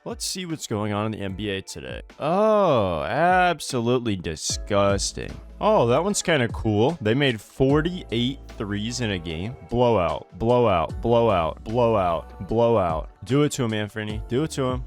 Let's see what's going on in the NBA today. Oh, absolutely disgusting. Oh, that one's kind of cool. They made 48 threes in a game. Blowout, blowout, blowout, blowout, blowout. Do it to him, Anthony. Do it to him.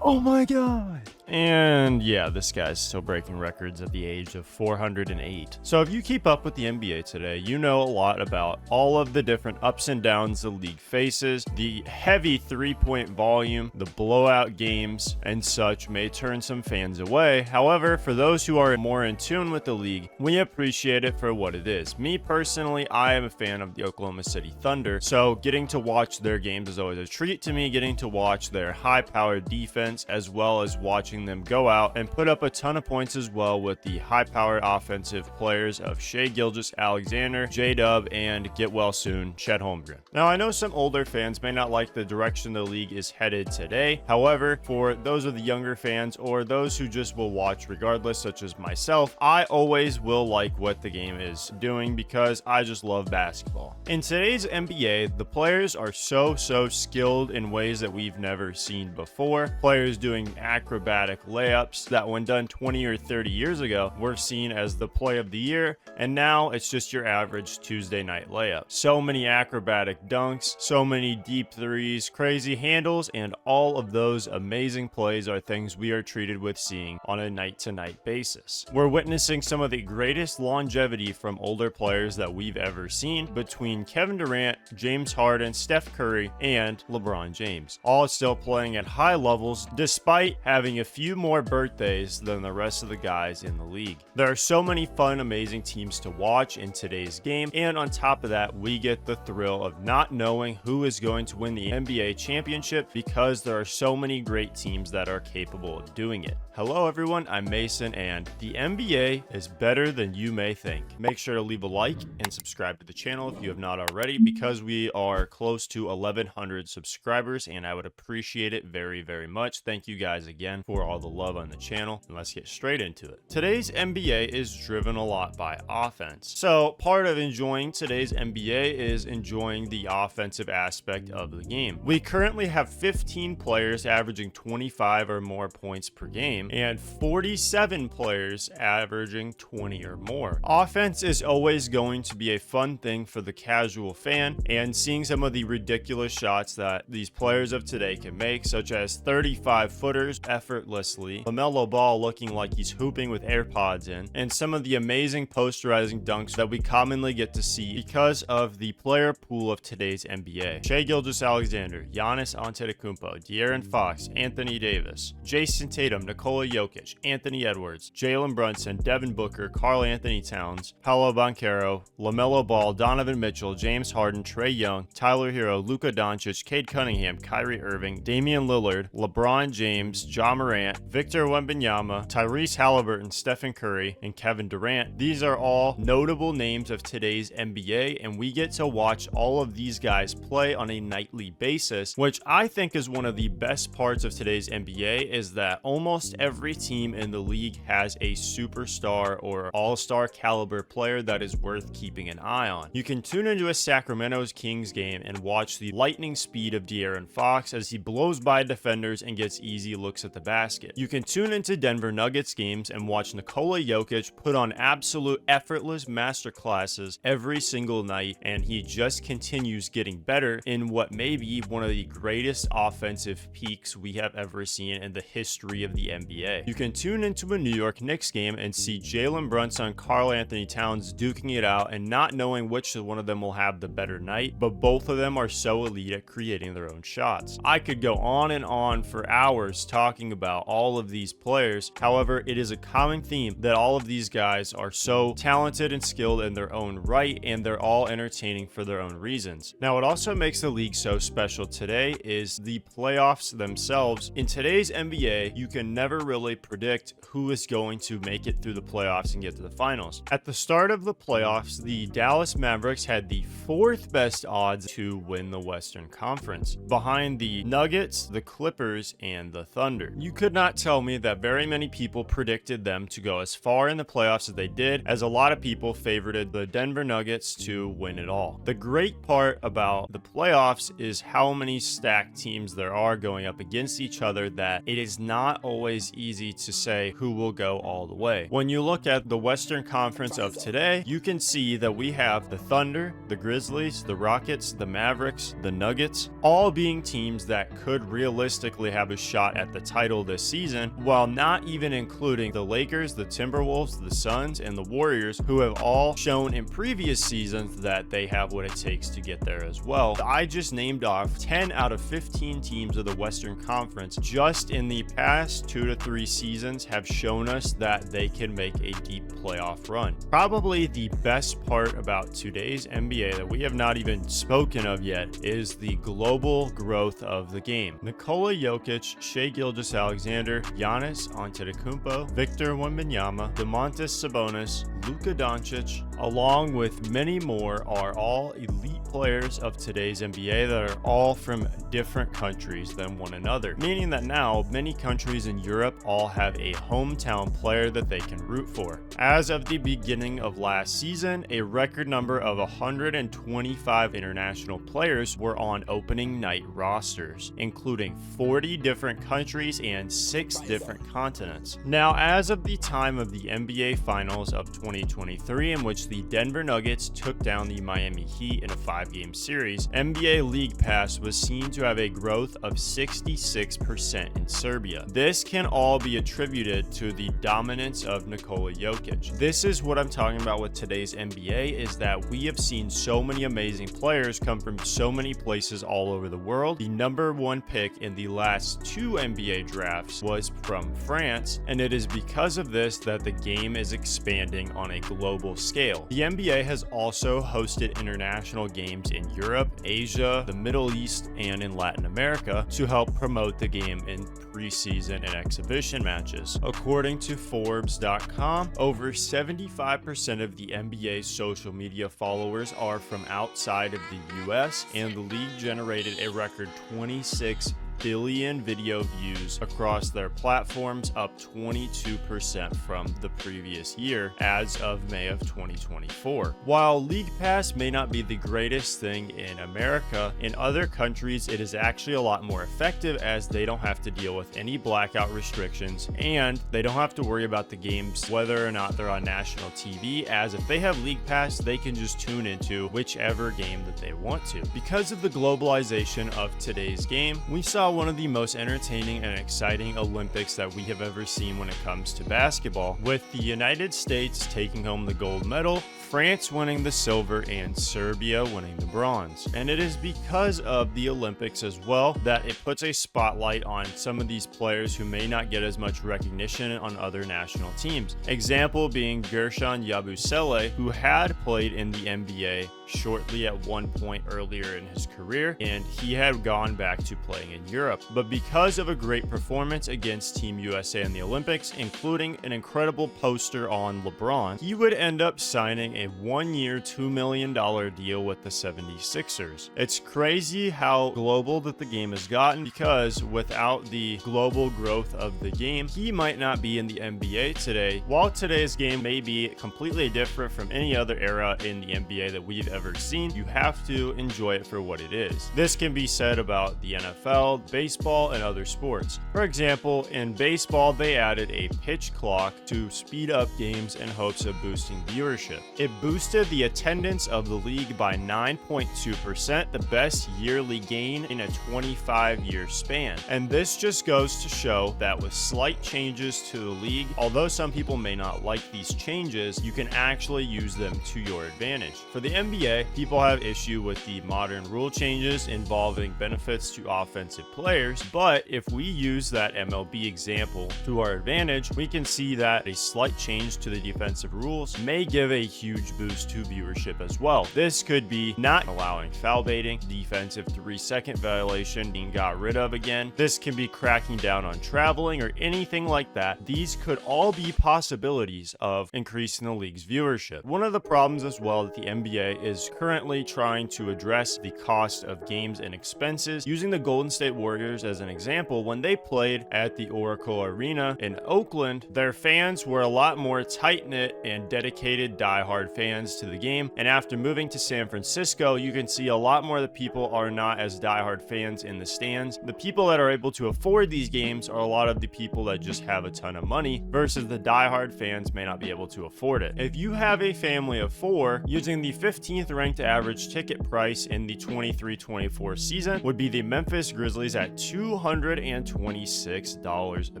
Oh my God. And yeah, this guy's still breaking records at the age of 408. So if you keep up with the NBA today, you know a lot about all of the different ups and downs the league faces. The heavy three-point volume, the blowout games, and such may turn some fans away. However, for those who are more in tune with the league, we appreciate it for what it is. Me personally, I am a fan of the Oklahoma City Thunder, so getting to watch their games is always a treat to me. Getting to watch their high-powered defense as well as watching them go out and put up a ton of points as well with the high-powered offensive players of Shai Gilgeous-Alexander, J-Dub, and get well soon, Chet Holmgren. Now, I know some older fans may not like the direction the league is headed today. However, for those of the younger fans or those who just will watch regardless, such as myself, I always will like what the game is doing because I just love basketball. In today's NBA, the players are so skilled in ways that we've never seen before. Players doing acrobatic layups that when done 20 or 30 years ago were seen as the play of the year, and now it's just your average Tuesday night layup. So many acrobatic dunks, so many deep threes, crazy handles, and all of those amazing plays are things we are treated with seeing on a night-to-night basis. We're witnessing some of the greatest longevity from older players that we've ever seen between Kevin Durant, James Harden, Steph Curry, and LeBron James, all still playing at high levels despite having a few more birthdays than the rest of the guys in the league. There are so many fun, amazing teams to watch in today's game, and on top of that, we get the thrill of not knowing who is going to win the NBA championship because there are so many great teams that are capable of doing it. Hello everyone, I'm Mason, and the NBA is better than you may think. Make sure to leave a like and subscribe to the channel if you have not already, because we are close to 1,100 subscribers, and I would appreciate it very much. Thank you guys again for all the love on the channel, and let's get straight into it. Today's NBA is driven a lot by offense. So part of enjoying today's NBA is enjoying the offensive aspect of the game. We currently have 15 players averaging 25 or more points per game, and 47 players averaging 20 or more. Offense is always going to be a fun thing for the casual fan, and seeing some of the ridiculous shots that these players of today can make, such as 35 footers effortlessly, LaMelo Ball looking like he's hooping with AirPods in, and some of the amazing posterizing dunks that we commonly get to see because of the player pool of today's NBA. Shai Gilgeous-Alexander, Giannis Antetokounmpo, De'Aaron Fox, Anthony Davis, Jason Tatum, Nikola Jokic, Anthony Edwards, Jalen Brunson, Devin Booker, Karl Anthony Towns, Paolo Banchero, LaMelo Ball, Donovan Mitchell, James Harden, Trae Young, Tyler Hero, Luka Doncic, Cade Cunningham, Kyrie Irving, Damian Lillard, LeBron James, Ja Morant, Victor Wembanyama, Tyrese Halliburton, Stephen Curry, and Kevin Durant. These are all notable names of today's NBA, and we get to watch all of these guys play on a nightly basis, which I think is one of the best parts of today's NBA, is that almost every team in the league has a superstar or all-star caliber player that is worth keeping an eye on. You can tune into a Sacramento Kings game and watch the lightning speed of De'Aaron Fox as he blows by defenders and gets easy looks at the basket. You can tune into Denver Nuggets games and watch Nikola Jokic put on absolute effortless masterclasses every single night, and he just continues getting better in what may be one of the greatest offensive peaks we have ever seen in the history of the NBA. You can tune into a New York Knicks game and see Jalen Brunson and Karl Anthony Towns duking it out and not knowing which one of them will have the better night, but both of them are so elite at creating their own shots. I could go on and on for hours talking about all of these players. However, it is a common theme that all of these guys are so talented and skilled in their own right, and they're all entertaining for their own reasons. Now, what also makes the league so special today is the playoffs themselves. In today's NBA, you can never really predict who is going to make it through the playoffs and get to the finals. At the start of the playoffs, the Dallas Mavericks had the fourth best odds to win the Western Conference, behind the Nuggets, the Clippers, and the Thunder. You could not tell me that very many people predicted them to go as far in the playoffs as they did, as a lot of people favorited the Denver Nuggets to win it all. The great part about the playoffs is how many stacked teams there are going up against each other that it is not always easy to say who will go all the way. When you look at the Western Conference of today, you can see that we have the Thunder, the Grizzlies, the Rockets, the Mavericks, the Nuggets, all being teams that could realistically have a shot at the title this season, while not even including the Lakers, the Timberwolves, the Suns, and the Warriors, who have all shown in previous seasons that they have what it takes to get there as well. I just named off 10 out of 15 teams of the Western Conference just in the past 2 to 3 seasons have shown us that they can make a deep playoff run. Probably the best part about today's NBA that we have not even spoken of yet is the global growth of the game. Nikola Jokic, Shai Gilgeous-Alexander, Giannis Antetokounmpo, Victor Wembanyama, Domantas Sabonis, Luka Doncic, along with many more, are all elite players of today's NBA that are all from different countries than one another, meaning that now many countries in Europe all have a hometown player that they can root for. As of the beginning of last season, a record number of 125 international players were on opening night rosters, including 40 different countries and 6 different continents. Now, as of the time of the NBA Finals of 2023, in which the Denver Nuggets took down the Miami Heat in a 5-game series, NBA League Pass was seen to have a growth of 66% in Serbia. This can all be attributed to the dominance of Nikola Jokic. This is what I'm talking about with today's NBA, is that we have seen so many amazing players come from so many places all over the world. The number 1 pick in the last 2 NBA drafts was from France, and it is because of this that the game is expanding on a global scale. The NBA has also hosted international games in Europe, Asia, the Middle East, and in Latin America to help promote the game in preseason and exhibition matches. According to Forbes.com, over 75% of the NBA's social media followers are from outside of the US, and the league generated a record 26 billion video views across their platforms, up 22% from the previous year as of May of 2024. While League Pass may not be the greatest thing in America, in other countries it is actually a lot more effective, as they don't have to deal with any blackout restrictions and they don't have to worry about the games whether or not they're on national TV, as if they have League Pass they can just tune into whichever game that they want to. Because of the globalization of today's game, we saw one of the most entertaining and exciting Olympics that we have ever seen when it comes to basketball, with the United States taking home the gold medal, France winning the silver, and Serbia winning the bronze. And it is because of the Olympics as well that it puts a spotlight on some of these players who may not get as much recognition on other national teams. Example being Guerschon Yabusele, who had played in the NBA shortly at one point earlier in his career, and he had gone back to playing in Europe. But because of a great performance against Team USA in the Olympics, including an incredible poster on LeBron, he would end up signing a 1-year, $2 million deal with the 76ers. It's crazy how global that the game has gotten, because without the global growth of the game, he might not be in the NBA today. While today's game may be completely different from any other era in the NBA that we've ever seen, you have to enjoy it for what it is. This can be said about the NFL, baseball, and other sports. For example, in baseball, they added a pitch clock to speed up games in hopes of boosting viewership. It boosted the attendance of the league by 9.2%, the best yearly gain in a 25-year span. And this just goes to show that with slight changes to the league, although some people may not like these changes, you can actually use them to your advantage. For the NBA, people have issue with the modern rule changes involving benefits to offensive players, but if we use that MLB example to our advantage, we can see that a slight change to the defensive rules may give a huge boost to viewership as well. This could be not allowing foul baiting, defensive 3-second violation being got rid of again. This can be cracking down on traveling or anything like that. These could all be possibilities of increasing the league's viewership. One of the problems as well that the NBA is currently trying to address the cost of games and expenses, using the Golden State Warriors Warriors as an example, when they played at the Oracle Arena in Oakland, their fans were a lot more tight-knit and dedicated diehard fans to the game. And after moving to San Francisco, you can see a lot more of the people are not as diehard fans in the stands. The people that are able to afford these games are a lot of the people that just have a ton of money, versus the diehard fans may not be able to afford it. If you have a family of 4, using the 15th ranked average ticket price in the 23-24 season would be the Memphis Grizzlies at $226 a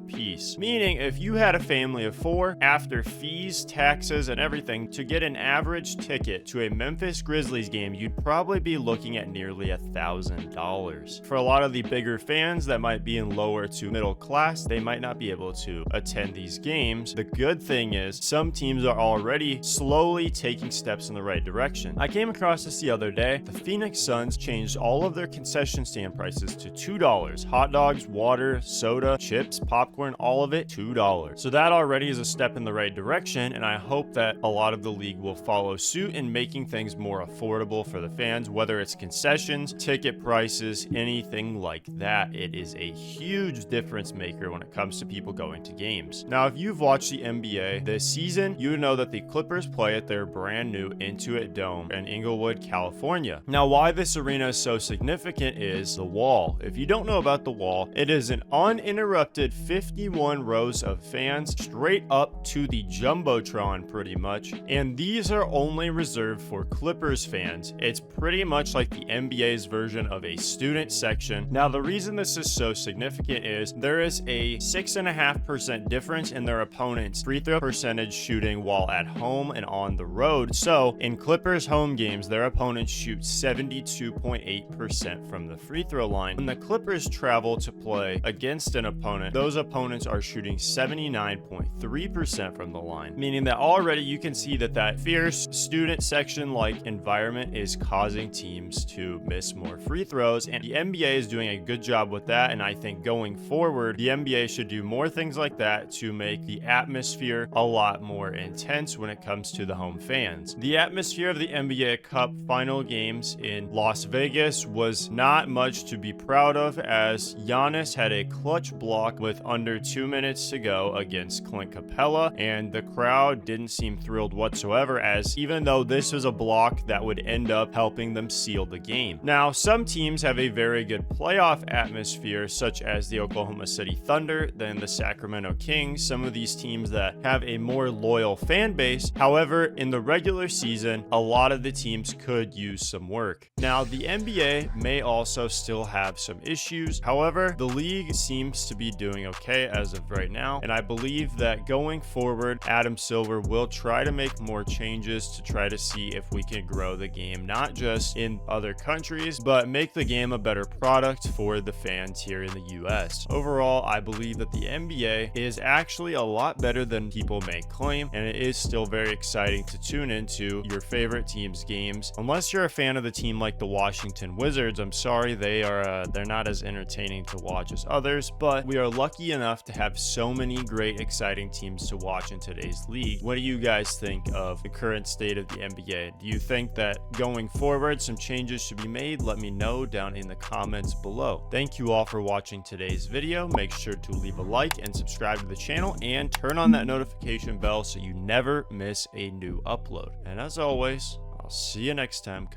piece. Meaning if you had a family of 4, after fees, taxes, and everything, to get an average ticket to a Memphis Grizzlies game, you'd probably be looking at nearly $1,000. For a lot of the bigger fans that might be in lower to middle class, they might not be able to attend these games. The good thing is some teams are already slowly taking steps in the right direction. I came across this the other day. The Phoenix Suns changed all of their concession stand prices to $2. Hot dogs, water, soda, chips, popcorn, all of it $2. So that already is a step in the right direction, and I hope that a lot of the league will follow suit in making things more affordable for the fans, whether it's concessions, ticket prices, anything like that. It is a huge difference maker when it comes to people going to games. Now, if you've watched the NBA this season, you know that the Clippers play at their brand new Intuit Dome in Inglewood, California. Now, why this arena is so significant is the wall. If you don't know about the wall, it is an uninterrupted 51 rows of fans straight up to the Jumbotron pretty much, and these are only reserved for Clippers fans. It's pretty much like the NBA's version of a student section. Now, the reason this is so significant is there is a 6.5% difference in their opponent's free throw percentage shooting while at home and on the road. So in Clippers home games, their opponents shoot 72.8% from the free throw line. When the Clippers travel to play against an opponent, those opponents are shooting 79.3% from the line, meaning that already you can see that that fierce student section like environment is causing teams to miss more free throws, and the NBA is doing a good job with that. And I think going forward, the NBA should do more things like that to make the atmosphere a lot more intense when it comes to the home fans. The atmosphere of the NBA Cup final games in Las Vegas was not much to be proud of, as Giannis had a clutch block with under 2 minutes to go against Clint Capella, and the crowd didn't seem thrilled whatsoever, as even though this was a block that would end up helping them seal the game. Now, some teams have a very good playoff atmosphere, such as the Oklahoma City Thunder, then the Sacramento Kings, some of these teams that have a more loyal fan base. However, in the regular season, a lot of the teams could use some work. Now, the NBA may also still have some issues. However, the league seems to be doing okay as of right now, and I believe that going forward, Adam Silver will try to make more changes to try to see if we can grow the game, not just in other countries, but make the game a better product for the fans here in the US. Overall, I believe that the NBA is actually a lot better than people may claim, and it is still very exciting to tune into your favorite team's games. Unless you're a fan of the team like the Washington Wizards, I'm sorry, they're not as entertaining to watch as others, but we are lucky enough to have so many great exciting teams to watch in today's league. What do you guys think of the current state of the NBA? Do you think that going forward some changes should be made? Let me know down in the comments below. Thank you all for watching today's video. Make sure to leave a like and subscribe to the channel and turn on that notification bell so you never miss a new upload. And as always, I'll see you next time,